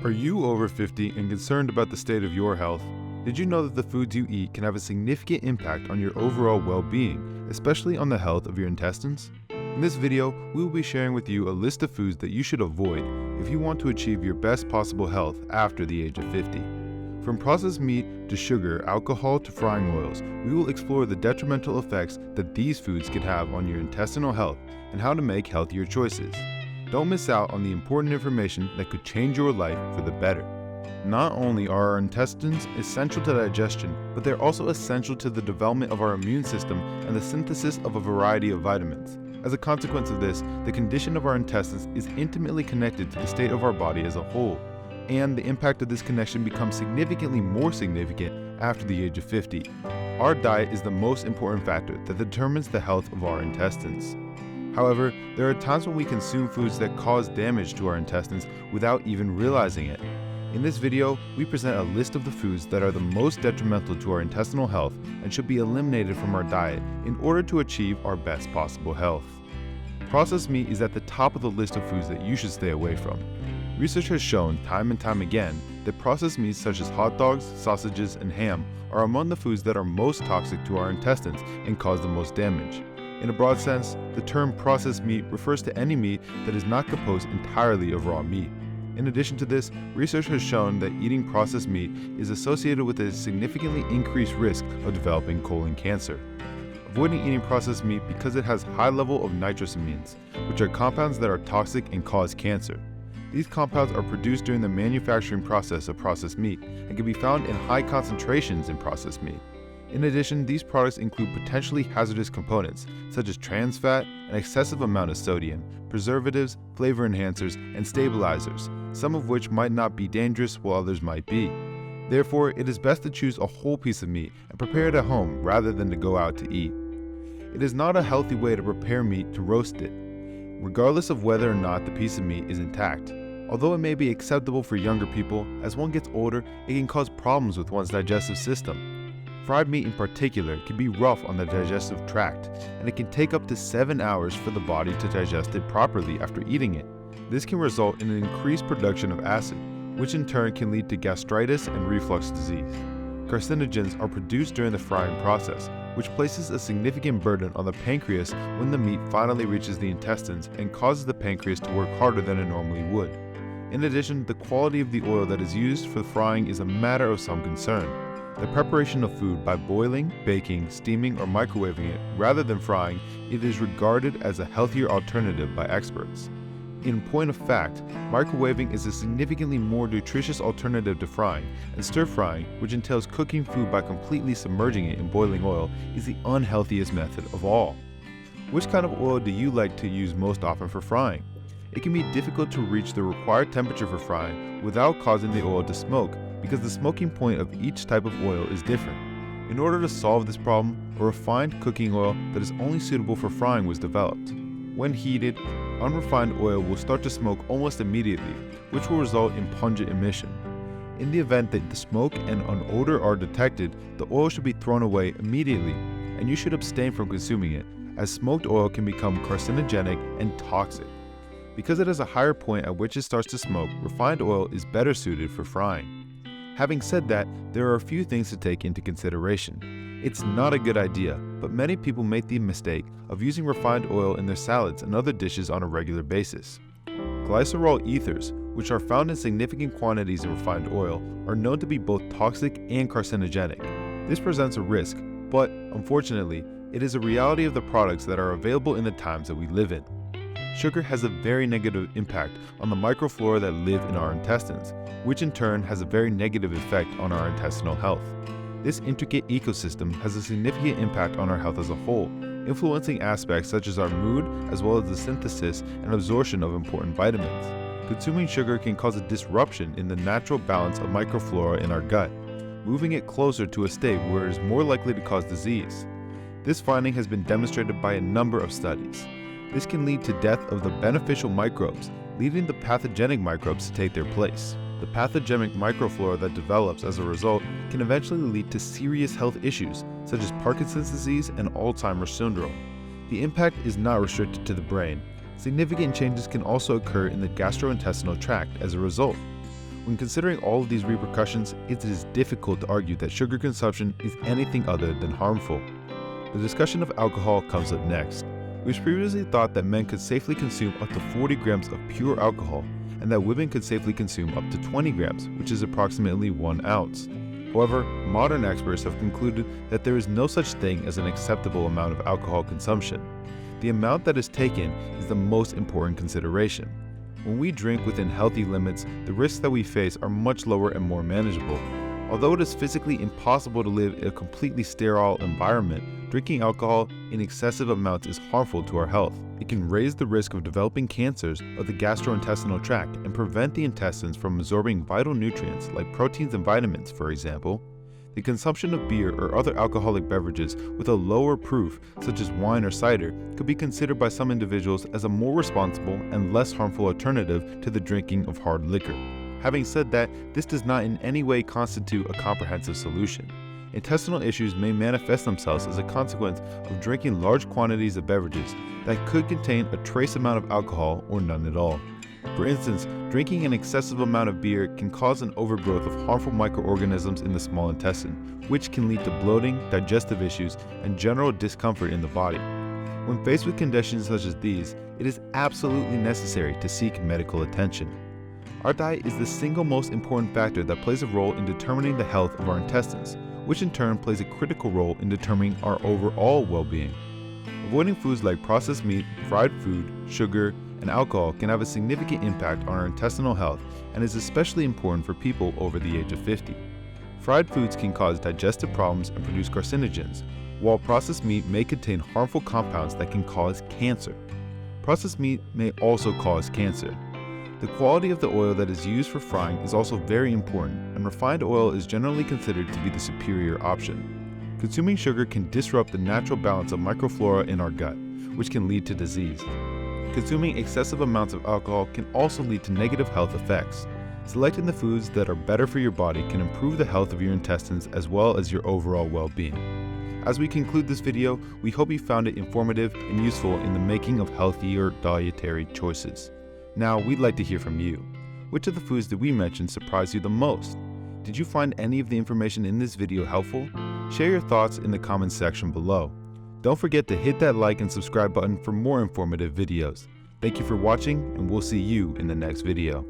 Are you over 50 and concerned about the state of your health? Did you know that the foods you eat can have a significant impact on your overall well-being, especially on the health of your intestines? In this video, we will be sharing with you a list of foods that you should avoid if you want to achieve your best possible health after the age of 50. From processed meat to sugar, alcohol to frying oils, we will explore the detrimental effects that these foods can have on your intestinal health and how to make healthier choices. Don't miss out on the important information that could change your life for the better. Not only are our intestines essential to digestion, but they're also essential to the development of our immune system and the synthesis of a variety of vitamins. As a consequence of this, the condition of our intestines is intimately connected to the state of our body as a whole, and the impact of this connection becomes significantly more significant after the age of 50. Our diet is the most important factor that determines the health of our intestines. However, there are times when we consume foods that cause damage to our intestines without even realizing it. In this video, we present a list of the foods that are the most detrimental to our intestinal health and should be eliminated from our diet in order to achieve our best possible health. Processed meat is at the top of the list of foods that you should stay away from. Research has shown time and time again that processed meats such as hot dogs, sausages, and ham are among the foods that are most toxic to our intestines and cause the most damage. In a broad sense, the term processed meat refers to any meat that is not composed entirely of raw meat. In addition to this, research has shown that eating processed meat is associated with a significantly increased risk of developing colon cancer. Avoiding eating processed meat because it has high level of nitrosamines, which are compounds that are toxic and cause cancer. These compounds are produced during the manufacturing process of processed meat and can be found in high concentrations in processed meat. In addition, these products include potentially hazardous components such as trans fat, an excessive amount of sodium, preservatives, flavor enhancers, and stabilizers, some of which might not be dangerous while others might be. Therefore, it is best to choose a whole piece of meat and prepare it at home rather than to go out to eat. It is not a healthy way to prepare meat to roast it, regardless of whether or not the piece of meat is intact. Although it may be acceptable for younger people, as one gets older, it can cause problems with one's digestive system. Fried meat in particular can be rough on the digestive tract, and it can take up to 7 hours for the body to digest it properly after eating it. This can result in an increased production of acid, which in turn can lead to gastritis and reflux disease. Carcinogens are produced during the frying process, which places a significant burden on the pancreas when the meat finally reaches the intestines and causes the pancreas to work harder than it normally would. In addition, the quality of the oil that is used for frying is a matter of some concern. The preparation of food by boiling, baking, steaming, or microwaving it rather than frying, it is regarded as a healthier alternative by experts. In point of fact, microwaving is a significantly more nutritious alternative to frying, and stir-frying, which entails cooking food by completely submerging it in boiling oil, is the unhealthiest method of all. Which kind of oil do you like to use most often for frying? It can be difficult to reach the required temperature for frying without causing the oil to smoke, because the smoking point of each type of oil is different. In order to solve this problem, a refined cooking oil that is only suitable for frying was developed. When heated, unrefined oil will start to smoke almost immediately, which will result in pungent emission. In the event that the smoke and an odor are detected, the oil should be thrown away immediately, and you should abstain from consuming it, as smoked oil can become carcinogenic and toxic. Because it has a higher point at which it starts to smoke, refined oil is better suited for frying. Having said that, there are a few things to take into consideration. It's not a good idea, but many people make the mistake of using refined oil in their salads and other dishes on a regular basis. Glycerol ethers, which are found in significant quantities in refined oil, are known to be both toxic and carcinogenic. This presents a risk, but unfortunately, it is a reality of the products that are available in the times that we live in. Sugar has a very negative impact on the microflora that live in our intestines, which in turn has a very negative effect on our intestinal health. This intricate ecosystem has a significant impact on our health as a whole, influencing aspects such as our mood as well as the synthesis and absorption of important vitamins. Consuming sugar can cause a disruption in the natural balance of microflora in our gut, moving it closer to a state where it is more likely to cause disease. This finding has been demonstrated by a number of studies. This can lead to death of the beneficial microbes, leading the pathogenic microbes to take their place. The pathogenic microflora that develops as a result can eventually lead to serious health issues, such as Parkinson's disease and Alzheimer's syndrome. The impact is not restricted to the brain. Significant changes can also occur in the gastrointestinal tract as a result. When considering all of these repercussions, it is difficult to argue that sugar consumption is anything other than harmful. The discussion of alcohol comes up next. It was previously thought that men could safely consume up to 40 grams of pure alcohol, and that women could safely consume up to 20 grams, which is approximately 1 ounce. However, modern experts have concluded that there is no such thing as an acceptable amount of alcohol consumption. The amount that is taken is the most important consideration. When we drink within healthy limits, the risks that we face are much lower and more manageable. Although it is physically impossible to live in a completely sterile environment, drinking alcohol in excessive amounts is harmful to our health. It can raise the risk of developing cancers of the gastrointestinal tract and prevent the intestines from absorbing vital nutrients like proteins and vitamins, for example. The consumption of beer or other alcoholic beverages with a lower proof, such as wine or cider, could be considered by some individuals as a more responsible and less harmful alternative to the drinking of hard liquor. Having said that, this does not in any way constitute a comprehensive solution. Intestinal issues may manifest themselves as a consequence of drinking large quantities of beverages that could contain a trace amount of alcohol or none at all. For instance, drinking an excessive amount of beer can cause an overgrowth of harmful microorganisms in the small intestine, which can lead to bloating, digestive issues, and general discomfort in the body. When faced with conditions such as these, it is absolutely necessary to seek medical attention. Our diet is the single most important factor that plays a role in determining the health of our intestines, which in turn plays a critical role in determining our overall well-being. Avoiding foods like processed meat, fried food, sugar, and alcohol can have a significant impact on our intestinal health and is especially important for people over the age of 50. Fried foods can cause digestive problems and produce carcinogens, while processed meat may contain harmful compounds that can cause cancer. Processed meat may also cause cancer. The quality of the oil that is used for frying is also very important, and refined oil is generally considered to be the superior option. Consuming sugar can disrupt the natural balance of microflora in our gut, which can lead to disease. Consuming excessive amounts of alcohol can also lead to negative health effects. Selecting the foods that are better for your body can improve the health of your intestines as well as your overall well-being. As we conclude this video, we hope you found it informative and useful in the making of healthier dietary choices. Now, we'd like to hear from you. Which of the foods that we mentioned surprised you the most? Did you find any of the information in this video helpful? Share your thoughts in the comments section below. Don't forget to hit that like and subscribe button for more informative videos. Thank you for watching, and we'll see you in the next video.